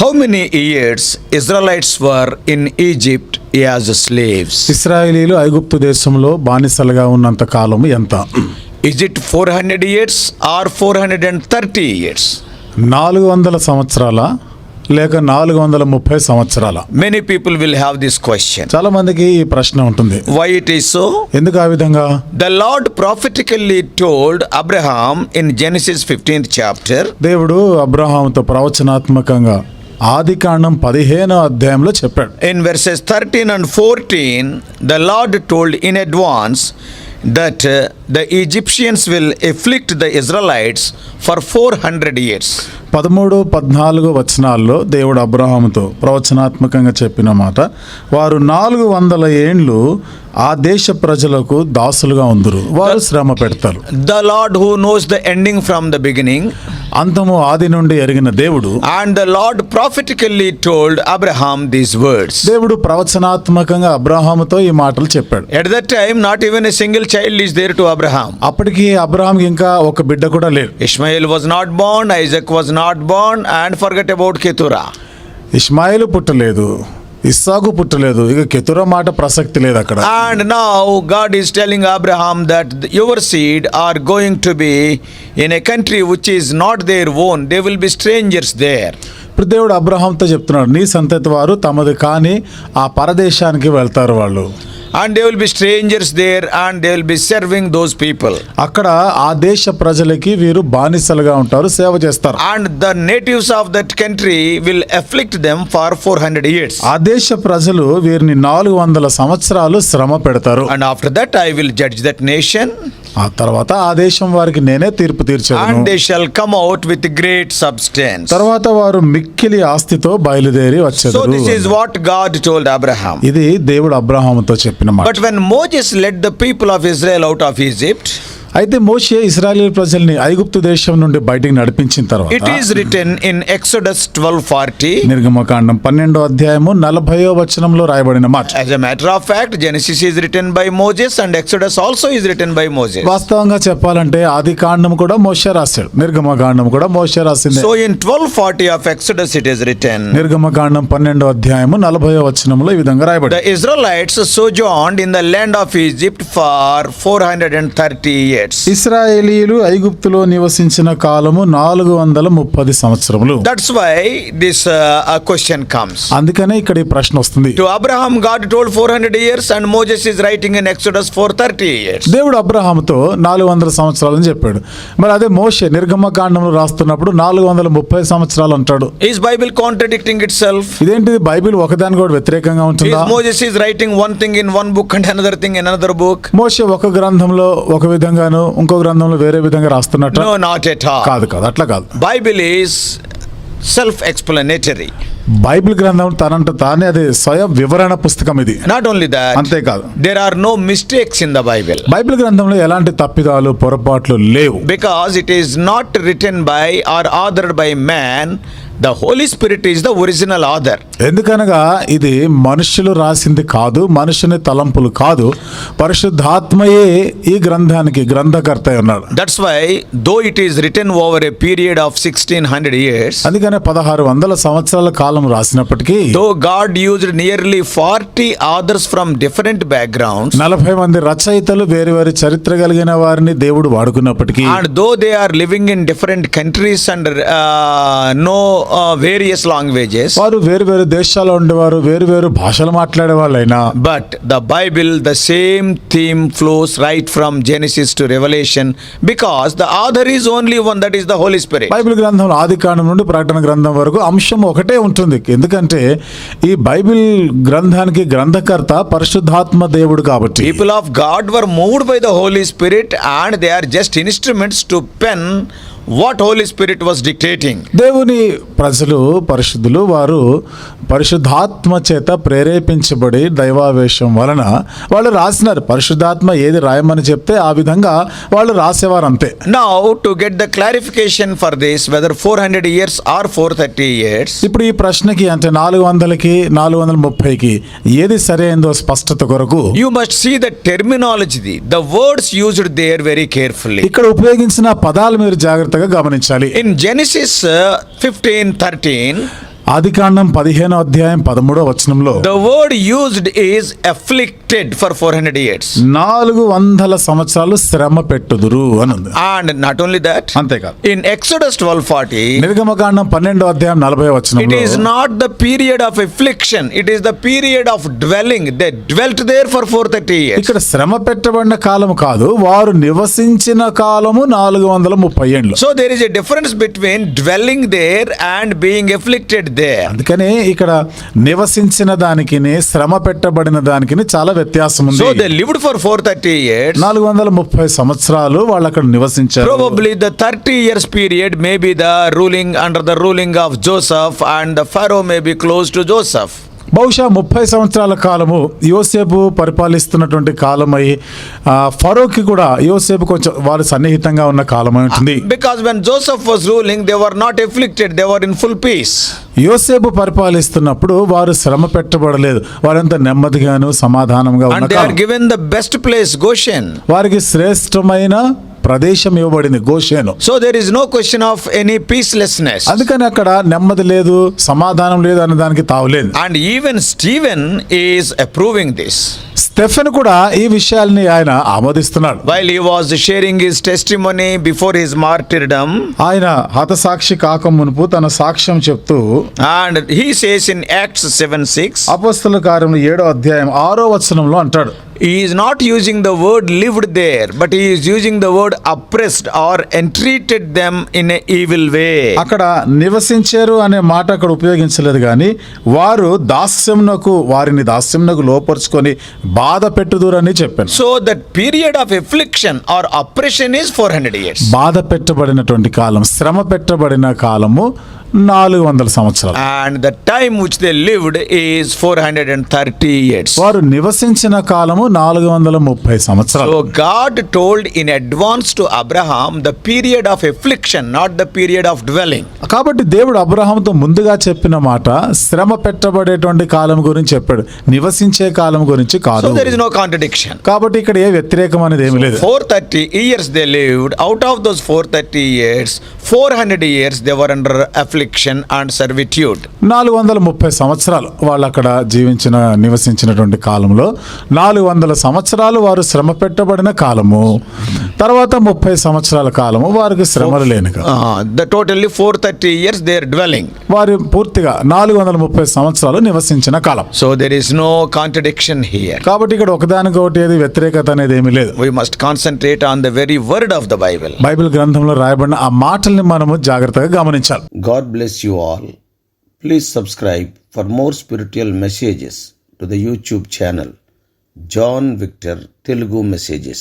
How many years Israelites were in Egypt as slaves? ఇశ్రాయేలీలు ఐగుప్తు దేశంలో బానిసలుగా ఉన్నంత కాలం ఎంత? Is it 400 years or 430 years? 400 సంవత్సరాల లేక 430 సంవత్సరాల? Many people will have this question. చాలా మందికి ఈ ప్రశ్న ఉంటుంది. Why it is so? ఎందుకు ఆ విధంగా? The Lord prophetically told Abraham in Genesis 15th chapter. దేవుడు అబ్రహాముతో ప్రవచనాత్మకంగా ఆదికాండం 15వ అధ్యాయంలో చెప్పాడు. In verses 13 and 14, the Lord told in advance that the Egyptians will afflict the Israelites for 400 years. 13-14 వచనాల్లో దేవుడు అబ్రహాముతో ప్రవచనాత్మకంగా చెప్పిన మాట, వారు 400 ఏండ్లు ఆ దేశ ప్రజలకు దాసులుగా ఉందురు, వారు శ్రమ పెడతారు. The Lord who knows the ending from the beginning, అంతము ఆది నుండి ఎరిగిన దేవుడు, and the Lord prophetically told Abraham these words. దేవుడు ప్రవచనాత్మకంగా అబ్రహాముతో ఈ మాటలు చెప్పాడు. At that time not even a single child is there to Abraham. అప్పటికి అబ్రహాంకి ఇంకా ఒక బిడ్డ కూడా లేడు. Ishmael was not born, Isaac was not born, and forget about Keturah. Ishmael పుట్టలేదు, ఇస్సాకు పుట్టలేదు, ఇక కెతురా మాట ప్రసక్తి లేదు అక్కడ. And now God is telling Abraham that your seed are going to be in a country which is not their own. They will be strangers there. ఇప్పుడు దేవుడు అబ్రహాంతో చెప్తున్నాడు, నీ సంతతి వారు తమది కాని ఆ పరదేశానికి వెళ్తారు వాళ్ళు. And they will be strangers there and they will be serving those people. అక్కడ ఆ దేశ ప్రజలకి వీరు బానిసలుగా ఉంటారు, సేవ చేస్తారు. And the natives of that country will afflict them for 400 years. ఆ దేశ ప్రజలు వీరిని 400 సంవత్సరాలు శ్రమ పెడతారు. And after that I will judge that nation. ఆ తర్వాత ఆ దేశం వారికి నేనే తీర్పు తీర్చాను. And they shall come out with great substance. తర్వాత వారు మిక్కిలి ఆస్తితో బయలుదేరి వచ్చారు. So this is what God told Abraham. ఇది దేవుడు అబ్రహాముతో చెప్పిన మాట. But when Moses led the people of Israel out of Egypt, అయితే మోషే ఇశ్రాయేలు ప్రజల్ని ఐగుప్తు దేశం నుండి బయటికి నడిపించిన తర్వాత, it is written in Exodus 12:40. నిర్గమకాండం 12వ అధ్యాయము 40వ వచనంలో రాయబడిన మాట. As a matter of fact, Genesis is written by Moses and Exodus also is written by Moses. వాస్తవంగా చెప్పాలంటే ఆదికాండం కూడా మోషే రాశాడు, నిర్గమకాండం కూడా మోషే రాసిందే. So in 12:40 of Exodus it is written, నిర్గమకాండం 12వ అధ్యాయము 40వ వచనంలో ఈ విధంగా రాయబడింది. the Israelites sojourned in the land of Egypt for 430 years. ఇశ్రాయేలీయులు ఐగుప్తులో నివసించిన కాలము 430 సంవత్సరములు. That's why this question comes. అందుకనే ఇక్కడ ఈ ప్రశ్న వస్తుంది. To Abraham God told 400 years and Moses is writing in Exodus 430 years. దేవుడు అబ్రహాముతో 400 సంవత్సరాలని చెప్పాడు, మరి అదే మోషే నిర్గమకాండంలో రాస్తున్నప్పుడు 430 సంవత్సరాలు అంటాడు. Is Bible contradicting itself? ఇదేంటిది, బైబిల్ ఒకదానికి కూడా వ్యతిరేకంగా ఉంటుందా? Is Moses is writing one thing in one book and another thing in another book? మోషే ఒక గ్రంథంలో ఒక విధంగాను ఇంకో గ్రంథంలో వేరే విధంగా రాస్తున్నట్టు? No, not at all. కాదు, అట్లా కాదు. Bible is self-explanatory. బైబిల్ గ్రంథం తనంట తానే అది స్వయం వివరణ పుస్తకం ఇది. Not only that, అంతేకాదు, there are no mistakes in the Bible. Bible గ్రంథంలో ఎలాంటి తప్పిదాలు పొరపాట్లు లేవు. Because it is not written by or authored by man. The Holy Spirit is the original author. ఎందుకనగా ఇది మనుషులు రాసింది కాదు, మనుషుని తలంపులు కాదు, పరిశుద్ధాత్మయే ఈ గ్రంథానికి గ్రంథకర్త ఉన్నాడు. That's why though it is written over a period of 1600 years, అందుకనే 1600 సంవత్సరాల కాలం రాసినప్పటికీ, though God used nearly 40 authors from different backgrounds, 40 మంది రచయితలు వేరు వేరు చరిత్ర కలిగిన వారిని దేవుడు వాడుకున్నప్పటికీ, and though they are living in different countries and various languages, వారు వేరు వేరు దేశాల్లో ఉండేవారు, వేరు వేరు భాషలు మాట్లాడే వాళ్ళైనా, but the Bible, the same theme flows right from Genesis to Revelation because the author is only one, that is the Holy Spirit. Bible గ్రంథంలో ఆదికాండం నుండి ప్రకటన గ్రంథం వరకు అంశం ఒకటే ఉంటుంది. ఎందుకంటే ఈ బైబిల్ గ్రంథానికి గ్రంథకర్త పరిశుద్ధాత్మ దేవుడు కాబట్టి. People of God were moved by the Holy Spirit and they are just instruments to pen what Holy Spirit was dictating. దేవుని ప్రజలు పరిశుద్ధులు, వారు పరిశుద్ధాత్మ చేత ప్రేరేపించబడి దైవావేశం వలన వాళ్ళు రాసినారు. పరిశుద్ధాత్మ ఏది రాయమని చెప్తే ఆ విధంగా వాళ్ళు రాసేవారు, అంతే. Now to get the clarification for this, whether 400 years or 430 years, ఇప్పుడు ఈ ప్రశ్నకి అంటే 400కి 430కి ఏది సరైనదో స్పష్టత కొరకు you must see the terminology, the words used there very carefully. ఇక్కడ ఉపయోగించిన పదాలు మీరు జాగ్రత్తగా గమనించాలి. In Genesis 15:13, Adikandam 15:13 The word used is afflicted for 400 years. 400 సంవత్సరాలు శ్రమ పెట్టుదురు అని ఉంది. And not only that, అంతేకాదు in Exodus 12:40, నిర్గమకాండం 12:40 it is not the period of affliction, it is the period of dwelling. They dwelt there for 430 years. ఇక్కడ శ్రమ పెట్టబడిన కాలం కాదు, వారు నివసించిన కాలము 430 ఏండ్లు. So there is a difference between dwelling there and being afflicted there. అందుకని ఇక్కడ నివసించిన దానికి శ్రమ పెట్టబడిన దానికి చాలా వ్యత్యాసం ఉంది. So they lived for 430 years. 430 సంవత్సరాలు వాళ్ళు అక్కడ నివసించారు. Probably the 30 years period may be the ruling under the ruling of Joseph, and the Pharaoh may be close to Joseph. బహుశా 30 సంవత్సరాల కాలము యోసేపు పరిపాలిస్తున్నటువంటి కాలమై ఫరోకి కూడా యోసేపు కొంచెం వారు సన్నిహితంగా ఉన్న కాలమై ఉంటుంది. Because when Joseph was ruling, they were not afflicted, they were in full peace. యోసేపు పరిపాలిస్తున్నప్పుడు వారు శ్రమ పెట్టబడలేదు, వారంతా నెమ్మదిగాను సమాధానంగా ఉన్న And they are column. given the best place, Goshen. వారికి శ్రేష్టమైన ప్రదేశం ఇవ్వబడింది గోషేను. So there is no question of any peacelessness. అందుకని అక్కడ నెమ్మది లేదు, సమాధానం లేదు అన్న దానికి తావులేదు. And even Stephen is approving this. Stephen కూడా ఈ విషయాల్ని ఆయన ఆమోదిస్తున్నాడు. While he was sharing his testimony before his martyrdom, ఆయన హతసాక్షి కాక మునుపు తన సాక్ష్యం చెప్తూ, and he says in Acts 7:6, అపొస్తలుల కార్యములు 7:6 అంటాడు, he is not using the word lived there, but he is using the word oppressed or entreated them in a evil way. అక్కడ నివసించారు అనే మాట అక్కడ ఉపయోగించలేదు, కానీ వారిని దాస్యమునకు లోపరుచుకొని బాధ పెట్టుదురని చెప్పాను. So that period of affliction or oppression is 400 years. బాధ పెట్టబడినటువంటి కాలం, శ్రమ పెట్టబడిన కాలము 400 సంవత్సరాలు. And the time which they lived is 430 years. వారు నివసించిన కాలము 430 సంవత్సరాలు. So God told in advance to Abraham the period of affliction, not the period of dwelling. కాబట్టి దేవుడు అబ్రహాముతో ముందుగా చెప్పిన మాట శ్రమ పెట్టబడేటువంటి కాలం గురించి చెప్పాడు, నివసించే కాలం గురించి కాదు. So there is no contradiction. కాబట్టి ఇక్కడ ఏ వ్యతిరేకం అనేది ఏమీ లేదు. 430 years they lived. Out of those 430 years, 400 years they were under affliction and servitude. 430 సంవత్సరాలు వాళ్ళు అక్కడ నివసించినటువంటి కాలంలో 400 సంవత్సరాలు వారు శ్రమ పెట్టబడిన కాలము, తర్వాత 30 సంవత్సరాల కాలము వారికి శ్రమలు లేని కాలం. The totally 430 years they are dwelling. వారు పూర్తిగా 430 సంవత్సరాలు నివసించిన కాలం. So there is no contradiction here. కాబట్టి ఇక్కడ ఒకదానికొకటి ఏది వ్యతిరేకత అనేది ఏమీ లేదు. We must concentrate on the very word of the Bible. Bible గ్రంథంలో రాయబడిన ఆ మాటల్ని మనము జాగ్రత్తగా గమనించాలి. God bless you all. Please subscribe for more spiritual messages to the YouTube channel John Victor Telugu Messages.